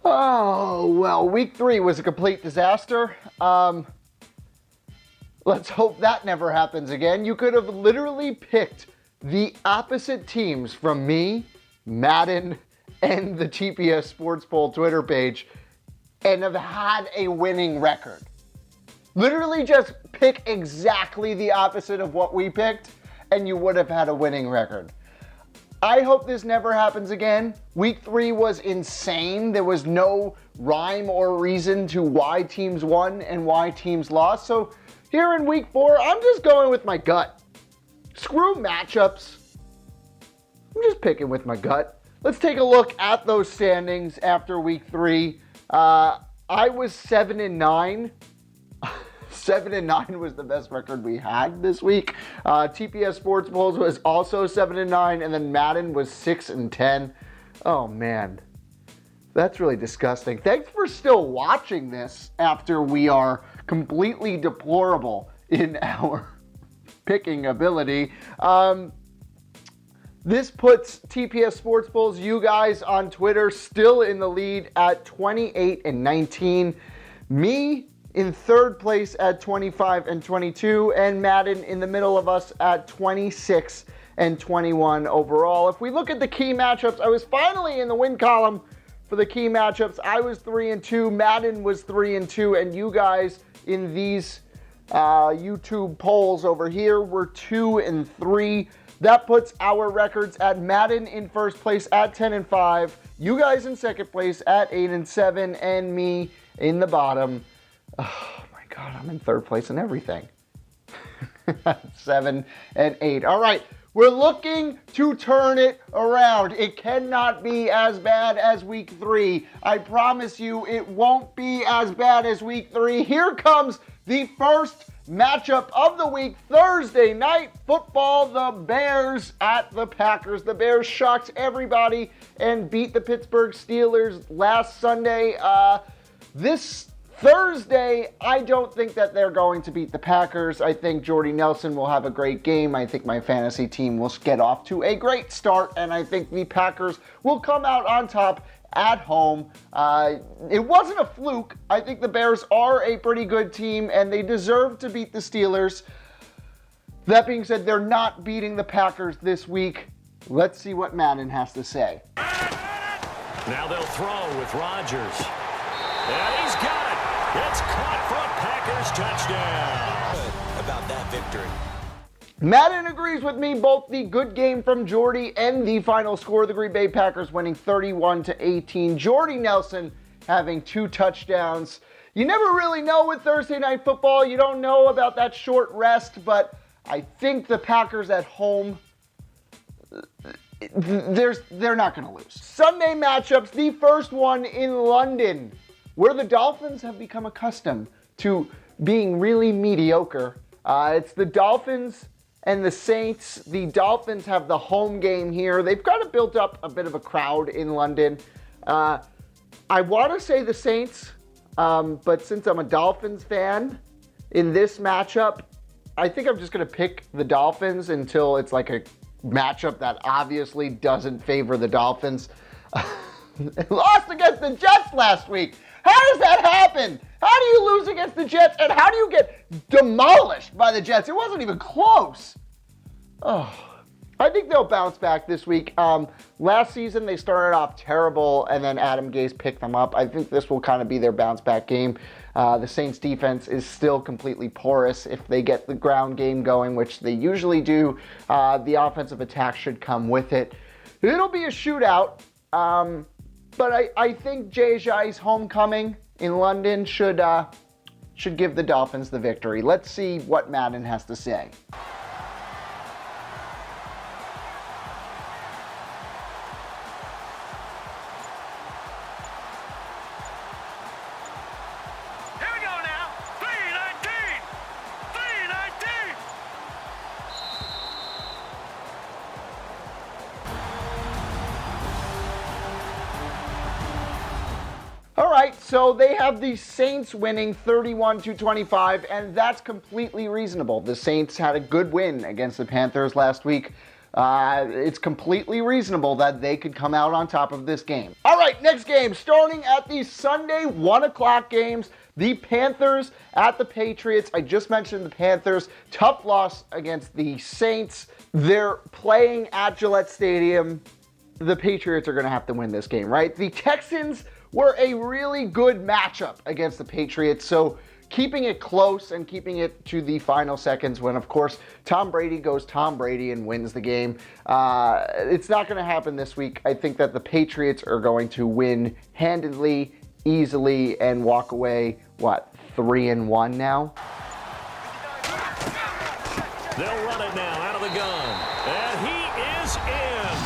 Oh, well, week 3 was a complete disaster. Let's hope that never happens again. You could have literally picked the opposite teams from me, Madden, and the TPS Sports Poll Twitter page and have had a winning record. Literally just pick exactly the opposite of what we picked and you would have had a winning record. I hope this never happens again. Week 3 was insane. There was no rhyme or reason to why teams won and why teams lost. So here in week 4, I'm just going with my gut. Screw matchups. I'm just picking with my gut. Let's take a look at those standings after week 3. I was 7-9. 7-9 was the best record we had this week. TPS Sports Polls was also 7-9, and then Madden was 6-10. Oh man, that's really disgusting. Thanks for still watching this after we are completely deplorable in our picking ability. This puts TPS Sports Polls, you guys on Twitter, still in the lead at 28-19. Me in third place at 25-22, and Madden in the middle of us at 26-21 overall. If we look at the key matchups, I was finally in the win column for the key matchups. I was 3-2, Madden was 3-2, and you guys in these YouTube polls over here were 2-3. That puts our records at Madden in first place at 10-5, you guys in second place at 8-7, and me in the bottom. Oh my God, I'm in third place in everything. 7-8. All right, we're looking to turn it around. It cannot be as bad as week 3. I promise you it won't be as bad as week 3. Here comes the first matchup of the week, Thursday night football, the Bears at the Packers. The Bears shocked everybody and beat the Pittsburgh Steelers last Sunday. This Thursday, I don't think that they're going to beat the Packers. I think Jordy Nelson will have a great game. I think my fantasy team will get off to a great start, and I think the Packers will come out on top at home. It wasn't a fluke. I think the Bears are a pretty good team, and they deserve to beat the Steelers. That being said, they're not beating the Packers this week. Let's see what Madden has to say. Now they'll throw with Rodgers. And he's got it. It's caught for a Packers touchdown. Good about that victory. Madden agrees with me, both the good game from Jordy and the final score, the Green Bay Packers winning 31-18. Jordy Nelson having 2 touchdowns. You never really know with Thursday Night Football. You don't know about that short rest, but I think the Packers at home, they're not going to lose. Sunday matchups, the first one in London, where the Dolphins have become accustomed to being really mediocre. It's the Dolphins and the Saints. The Dolphins have the home game here. They've kind of built up a bit of a crowd in London. I want to say the Saints, but since I'm a Dolphins fan, in this matchup, I think I'm just going to pick the Dolphins until it's like a matchup that obviously doesn't favor the Dolphins. They lost against the Jets last week. How does that happen? How do you lose against the Jets, and how do you get demolished by the Jets? It wasn't even close. Oh, I think they'll bounce back this week. Last season, they started off terrible, and then Adam Gase picked them up. I think this will kind of be their bounce back game. The Saints defense is still completely porous. If they get the ground game going, which they usually do, the offensive attack should come with it. It'll be a shootout. But I think Jay Ajayi's homecoming in London should give the Dolphins the victory. Let's see what Madden has to say. Here we go now. 3-19. 3-19. All right, so they have the Saints winning 31-25, and that's completely reasonable. The Saints had a good win against the Panthers last week. It's completely reasonable that they could come out on top of this game. All right, next game, starting at the Sunday 1 o'clock games, the Panthers at the Patriots. I just mentioned the Panthers. Tough loss against the Saints. They're playing at Gillette Stadium. The Patriots are going to have to win this game, right? The Texans were a really good matchup against the Patriots, so keeping it close and keeping it to the final seconds when, of course, Tom Brady goes Tom Brady and wins the game. It's not going to happen this week. I think that the Patriots are going to win handedly, easily, and walk away, 3-1 now? They'll run it now out of the gun. And he is in.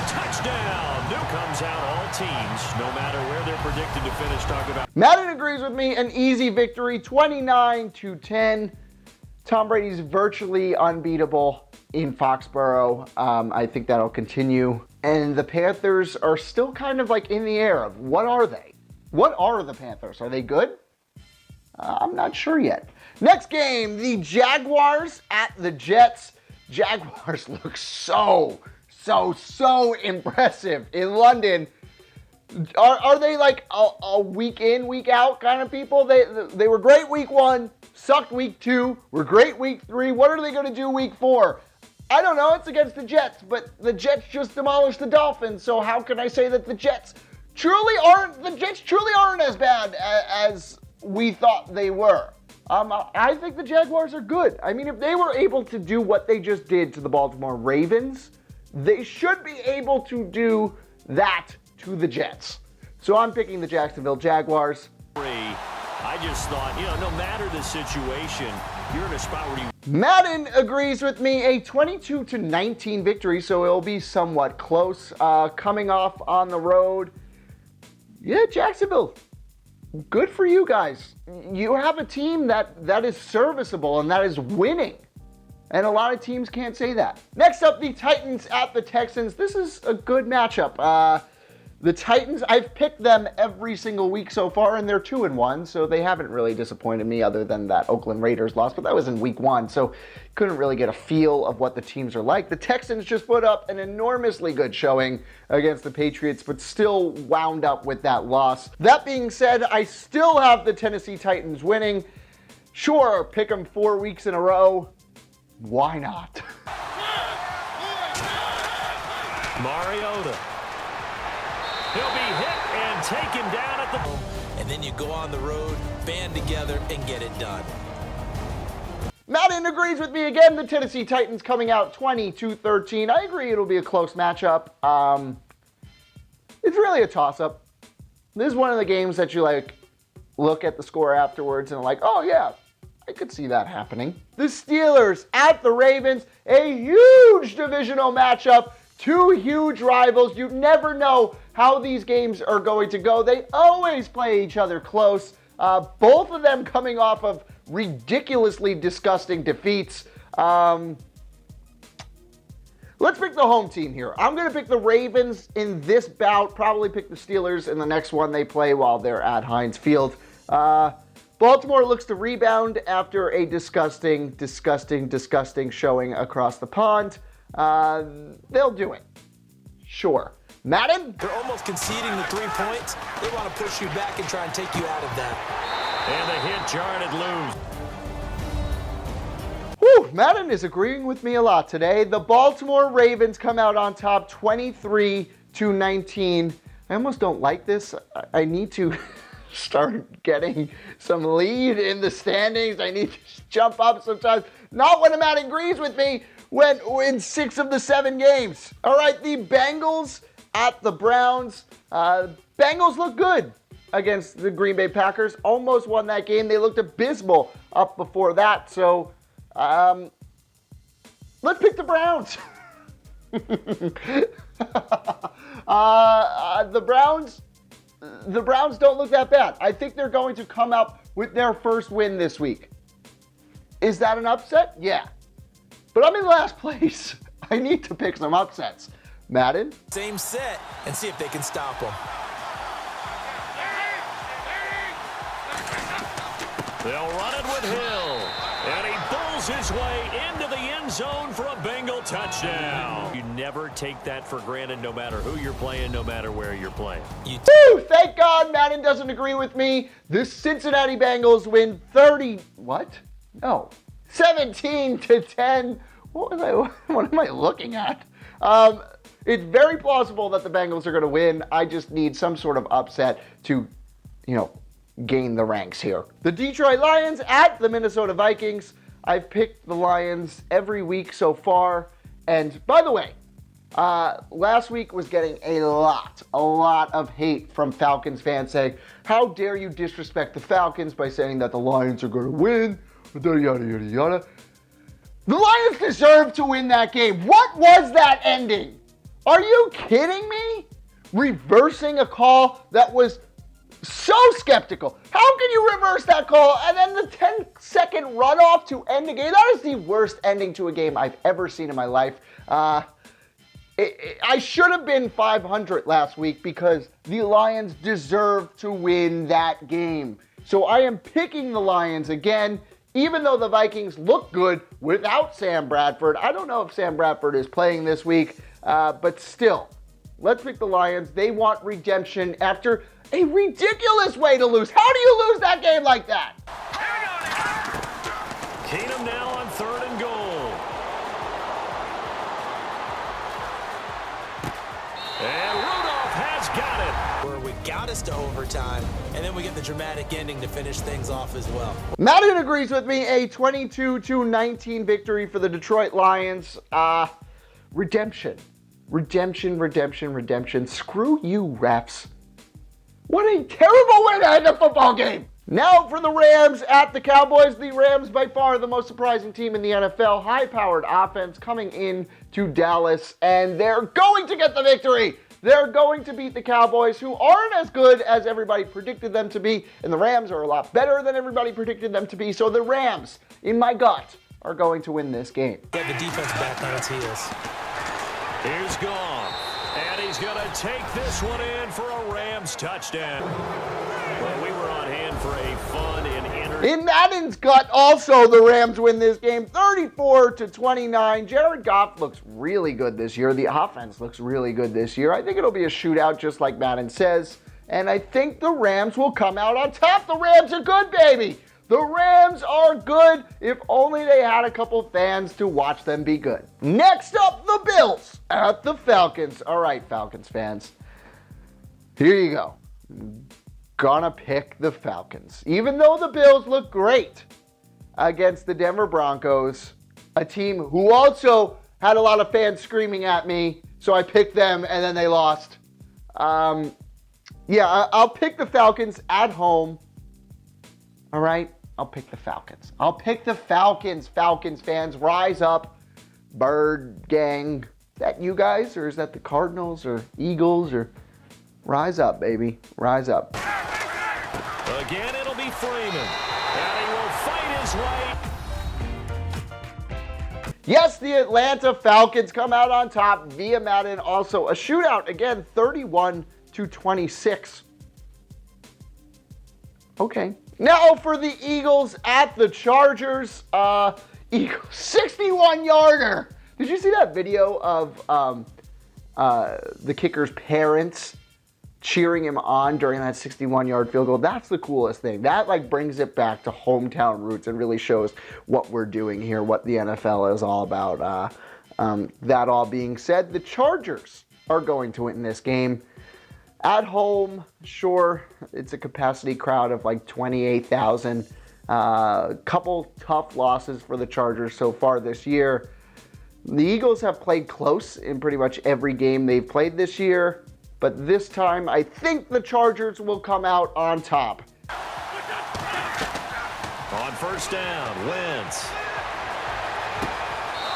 Touchdown. New comes out all teams, no matter where they're predicted to finish. Talk about. Madden agrees with me. An easy victory, 29-10. Tom Brady's virtually unbeatable in Foxborough. I think that'll continue. And the Panthers are still kind of like in the air of what are they? What are the Panthers? Are they good? I'm not sure yet. Next game, the Jaguars at the Jets. Jaguars look so impressive in London. Are they like a week in, week out kind of people? They were great week 1, sucked week 2, were great week 3. What are they going to do week 4? I don't know. It's against the Jets, but the Jets just demolished the Dolphins. So how can I say that the Jets truly aren't as bad as we thought they were? I think the Jaguars are good. I mean, if they were able to do what they just did to the Baltimore Ravens, they should be able to do that to the Jets. So I'm picking the Jacksonville Jaguars. I just thought, no matter the situation, you're in a spot where you... Madden agrees with me. A 22-19 victory, so it'll be somewhat close. Coming off on the road. Yeah, Jacksonville. Good for you guys. You have a team that is serviceable and that is winning. And a lot of teams can't say that. Next up, the Titans at the Texans. This is a good matchup. The Titans, I've picked them every single week so far, and they're 2-1, so they haven't really disappointed me other than that Oakland Raiders loss, but that was in week 1, so couldn't really get a feel of what the teams are like. The Texans just put up an enormously good showing against the Patriots, but still wound up with that loss. That being said, I still have the Tennessee Titans winning. Sure, pick them 4 weeks in a row. Why not? Mariota. He'll be hit and taken down at the... And then you go on the road, band together, and get it done. Madden agrees with me again. The Tennessee Titans coming out 20-13. I agree it'll be a close matchup. It's really a toss-up. This is one of the games that you look at the score afterwards and like, oh yeah, I could see that happening. The Steelers at the Ravens, a huge divisional matchup. 2 huge rivals. You never know how these games are going to go. They always play each other close. Both of them coming off of ridiculously disgusting defeats. Let's pick the home team here. I'm going to pick the Ravens in this bout. Probably pick the Steelers in the next one they play while they're at Heinz Field. Baltimore looks to rebound after a disgusting showing across the pond. They'll do it. Sure. Madden? They're almost conceding the 3 points. They want to push you back and try and take you out of that. And the hit jarred it loose. Whew, Madden is agreeing with me a lot today. The Baltimore Ravens come out on top 23-19. I almost don't like this. I need to start getting some lead in the standings. I need to jump up sometimes. Not when Madden agrees with me. When in 6 of the 7 games. All right, the Bengals at the Browns. Bengals look good against the Green Bay Packers. Almost won that game. They looked abysmal up before that. So let's pick the Browns. The Browns don't look that bad. I think they're going to come up with their first win this week. Is that an upset? Yeah. But I'm in last place. I need to pick some upsets. Madden? Same set and see if they can stop them. They'll run it with Hill. And he pulls his way into the end zone for a Bengal touchdown. You never take that for granted, no matter who you're playing, no matter where you're playing. Woo! Thank God Madden doesn't agree with me. The Cincinnati Bengals win 17-10. What am I looking at? It's very plausible that the Bengals are going to win. I just need some sort of upset to, gain the ranks here. The Detroit Lions at the Minnesota Vikings. I've picked the Lions every week so far. And by the way, last week was getting a lot of hate from Falcons fans saying, how dare you disrespect the Falcons by saying that the Lions are going to win, yada, yada, yada. The Lions deserve to win that game. What was that ending? Are you kidding me? Reversing a call that was so skeptical. How can you reverse that call and then the 10-second runoff to end the game? That is the worst ending to a game I've ever seen in my life. I should have been 500 last week because the Lions deserve to win that game. So I am picking the Lions again, even though the Vikings look good without Sam Bradford. I don't know if Sam Bradford is playing this week, but still, let's pick the Lions. They want redemption after a ridiculous way to lose. How do you lose that game like that? Keenum now on 3rd and goal. And Rudolph has got it. Where we got us to overtime, and then we get the dramatic ending to finish things off as well. Madden agrees with me. A 22-19 victory for the Detroit Lions. Redemption. Screw you, refs. What a terrible way to end a football game. Now for the Rams at the Cowboys. The Rams, by far the most surprising team in the NFL. High-powered offense coming in to Dallas, and they're going to get the victory. They're going to beat the Cowboys, who aren't as good as everybody predicted them to be, and the Rams are a lot better than everybody predicted them to be. So the Rams, in my gut, are going to win this game. Get the defense back on its heels. Here's Goff, and he's going to take this one in for a Rams touchdown. Well, we were on hand for a fun and In Madden's gut, also, the Rams win this game 34-29. Jared Goff looks really good this year. The offense looks really good this year. I think it'll be a shootout, just like Madden says. And I think the Rams will come out on top. The Rams are good, baby. The Rams are good. If only they had a couple fans to watch them be good. Next up, the Bills at the Falcons. All right, Falcons fans. Here you go. Gonna pick the Falcons. Even though the Bills look great against the Denver Broncos, a team who also had a lot of fans screaming at me, so I picked them and then they lost. I'll pick the Falcons at home. All right, I'll pick the Falcons. I'll pick the Falcons. Falcons fans, rise up. Bird gang. Is that you guys, or is that the Cardinals or Eagles? Or rise up, baby. Rise up. Again, it'll be Freeman. And he will fight his way. Yes, the Atlanta Falcons come out on top via Madden. Also a shootout. Again, 31-26. Okay. Now for the Eagles at the Chargers. Eagles 61-yarder. Did you see that video of the kicker's parents cheering him on during that 61-yard field goal? That's the coolest thing. That brings it back to hometown roots and really shows what we're doing here, what the NFL is all about. That all being said, the Chargers are going to win this game. At home, sure, it's a capacity crowd of 28,000. Couple tough losses for the Chargers so far this year. The Eagles have played close in pretty much every game they've played this year. But this time, I think the Chargers will come out on top. On first down, Wentz.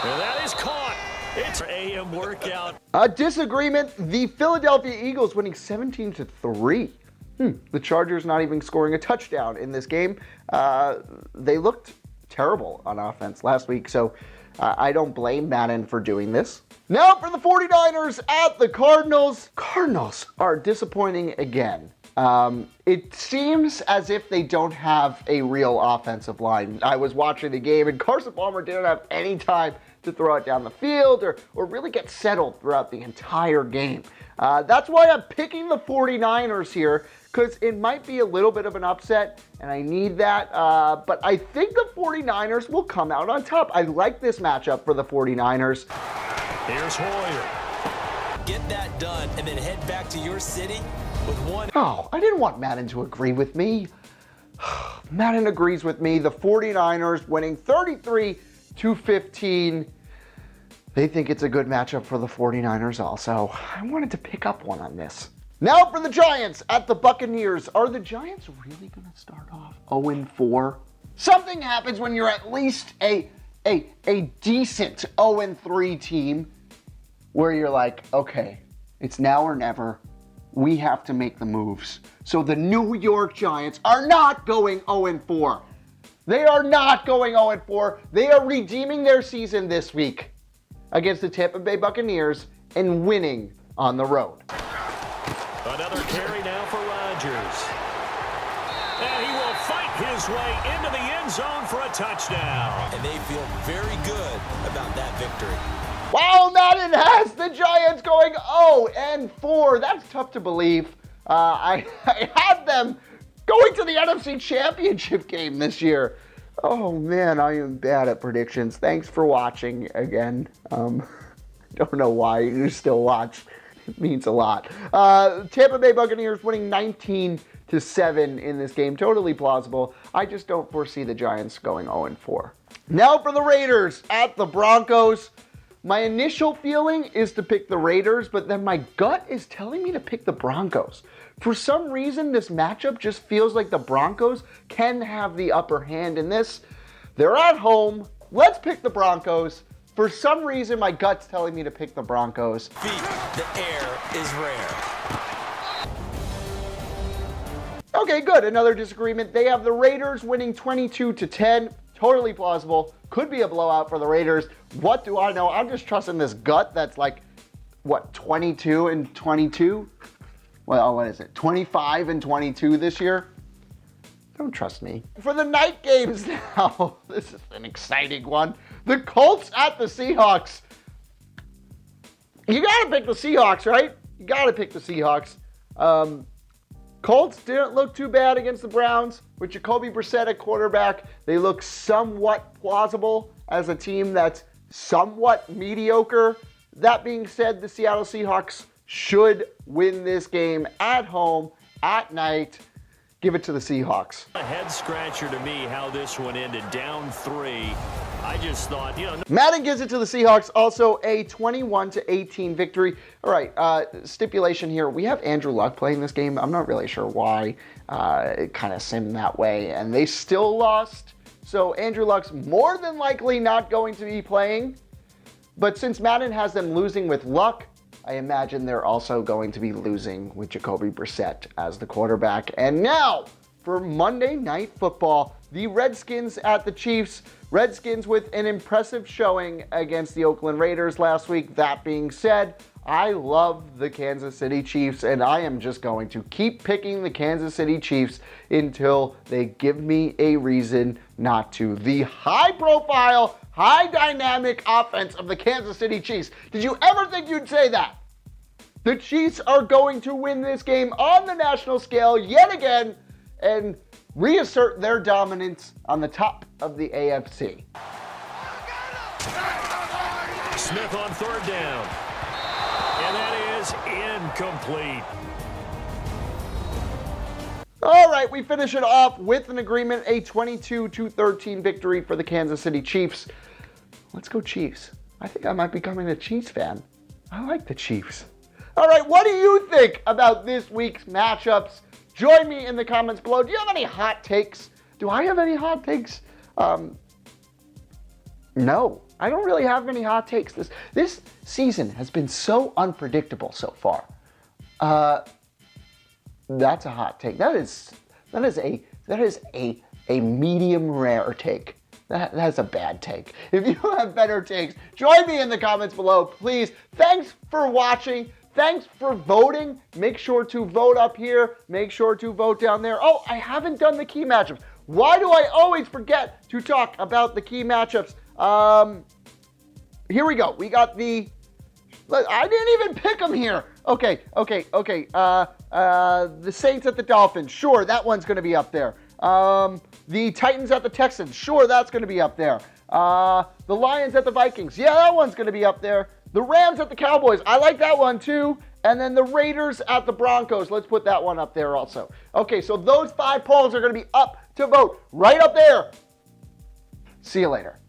And that is caught. It's an AM workout. A disagreement. The Philadelphia Eagles winning 17-3. The Chargers not even scoring a touchdown in this game. They looked terrible on offense last week, so I don't blame Madden for doing this. Now for the 49ers at the Cardinals. Cardinals are disappointing again. It seems as if they don't have a real offensive line. I was watching the game and Carson Palmer didn't have any time to throw it down the field or really get settled throughout the entire game. That's why I'm picking the 49ers here, because it might be a little bit of an upset, and I need that. But I think the 49ers will come out on top. I like this matchup for the 49ers. Here's Hoyer. Get that done and then head back to your city with one. Oh, I didn't want Madden to agree with me. Madden agrees with me. The 49ers winning 33-15. They think it's a good matchup for the 49ers also. I wanted to pick up one on this. Now for the Giants at the Buccaneers. Are the Giants really going to start off 0-4? Something happens when you're at least a decent 0-3 team where you're like, okay, it's now or never. We have to make the moves. So the New York Giants are not going 0-4. They are not going 0-4. They are redeeming their season this week against the Tampa Bay Buccaneers and winning on the road. Another carry now for Rodgers. And he will fight his way into the end zone for a touchdown. And they feel very good about that victory. Wow, Madden has the Giants going 0-4. That's tough to believe. I had them going to the NFC Championship game this year. Oh man, I am bad at predictions. Thanks for watching again. Don't know why you still watch. It means a lot. Tampa Bay Buccaneers winning 19-7 in this game. Totally plausible. I just don't foresee the Giants going 0-4. Now for the Raiders at the Broncos. My initial feeling is to pick the Raiders, but then my gut is telling me to pick the Broncos. For some reason, this matchup just feels like the Broncos can have the upper hand in this. They're at home. Let's pick the Broncos. For some reason, my gut's telling me to pick the Broncos. The air is rare. Okay, good. Another disagreement. They have the Raiders winning 22-10. Totally plausible. Could be a blowout for the Raiders. What do I know? I'm just trusting this gut that's like, what, 22-22? Well, what is it? 25-22 this year? Don't trust me. For the night games now, this is an exciting one. The Colts at the Seahawks. You gotta pick the Seahawks, right? You gotta pick the Seahawks. Colts didn't look too bad against the Browns. With Jacoby Brissett at quarterback, they look somewhat plausible as a team that's somewhat mediocre. That being said, the Seattle Seahawks should win this game at home, at night. Give it to the Seahawks. A head scratcher to me how this one ended, down 3. I just thought, Madden gives it to the Seahawks, also a 21-18 victory. All right, stipulation here. We have Andrew Luck playing this game. I'm not really sure why. It kind of seemed that way, and they still lost. So Andrew Luck's more than likely not going to be playing. But since Madden has them losing with Luck, I imagine they're also going to be losing with Jacoby Brissett as the quarterback. And now, for Monday Night Football, the Redskins at the Chiefs. Redskins with an impressive showing against the Oakland Raiders last week. That being said, I love the Kansas City Chiefs, and I am just going to keep picking the Kansas City Chiefs until they give me a reason not to. The high-profile, high-dynamic offense of the Kansas City Chiefs. Did you ever think you'd say that? The Chiefs are going to win this game on the national scale yet again and reassert their dominance on the top of the AFC. Smith on third down. And that is incomplete. All right, we finish it off with an agreement, a 22-13 victory for the Kansas City Chiefs. Let's go Chiefs. I think I might be becoming a Chiefs fan. I like the Chiefs. All right, what do you think about this week's matchups? Join me in the comments below. Do you have any hot takes? Do I have any hot takes? No, I don't really have any hot takes. This season has been so unpredictable so far. That's a hot take. That is a medium rare take. That's a bad take. If you have better takes, join me in the comments below, please. Thanks for watching. Thanks for voting. Make sure to vote up here. Make sure to vote down there. Oh, I haven't done the key matchups. Why do I always forget to talk about the key matchups? here we go. We got I didn't even pick them here. Okay. The Saints at the Dolphins. Sure, that one's going to be up there. The Titans at the Texans. Sure, that's going to be up there. The Lions at the Vikings. Yeah, that one's going to be up there. The Rams at the Cowboys. I like that one too. And then the Raiders at the Broncos. Let's put that one up there also. Okay, so those 5 polls are going to be up to vote right up there. See you later.